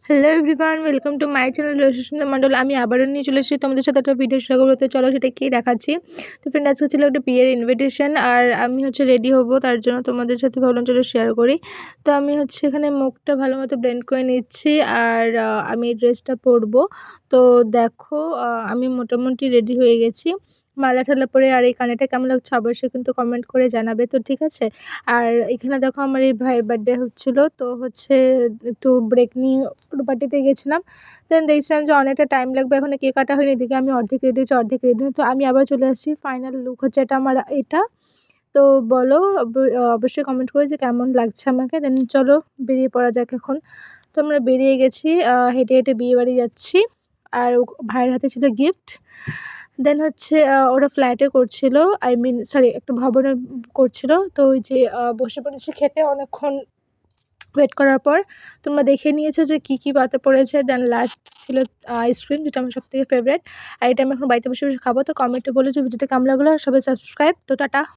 Hello everyone, welcome to my channel Rasundar Mondal. আমি আবারও নিয়ে চলে এসেছি তোমাদের সাথে একটা ভিডিও শেয়ার করবো। তো চলো সেটা কি দেখাচ্ছি। তো ফ্রেন্ড, আজকে ছিল একটা বিয়ের ইনভিটেশন, আর আমি রেডি হব, তার জন্য তোমাদের সাথে ভাবলাম চলো শেয়ার করি। তো আমি এখানে মুখটা ভালো মতো ব্লেন্ড করে নিচ্ছি, আর আমি ড্রেসটা পরবো। তো দেখো, আমি মোটামুটি রেডি হয়ে গেছি, মালা ঠালা পরে। আর এই কানেরটা কেমন লাগছে অবশ্যই কিন্তু কমেন্ট করে জানাবে। তো ঠিক আছে। আর এখানে দেখো, আমার এই ভাইয়ের বার্থডে হচ্ছিলো, তো একটু ব্রেক নিয়ে পুরো পার্টিতে গেছিলাম। দেন দেখছিলাম যে অনেকটা টাইম লাগবে, এখনো কেক কাটা হয়নি। এদিকে আমি অর্ধেক রেডি হচ্ছি, অর্ধেক রেডি হই। তো আমি আবার চলে আসছি, ফাইনাল লুক হচ্ছে এটা আমার এটা। তো বলো, অবশ্যই কমেন্ট করে যে কেমন লাগছে আমাকে। দেন চলো বেরিয়ে পড়া যাক এখন। তো আমরা বেরিয়ে গেছি, হেঁটে হেঁটে বিয়ে বাড়ি যাচ্ছি। আর ভাইয়ের হাতে ছিল গিফট। দেন ওরা ফ্ল্যাটে করছিল, আই মিন সরি, একটা ভবনে করছিল। তো ওই যে বসে পড়েছি খেতে অনেকক্ষণ ওয়েট করার পর। তোমরা দেখে নিয়েছো যে কী কী পাতে পড়েছে। দেন লাস্ট ছিল আইসক্রিম, যেটা আমার সবথেকে ফেভারিট। আর এটা আমি এখন বাড়িতে বসে বসে খাবো। তো কমেন্টে বলে যে ভিডিওটা কেমন লাগলো। সবাই সাবস্ক্রাইব। তো টাটা।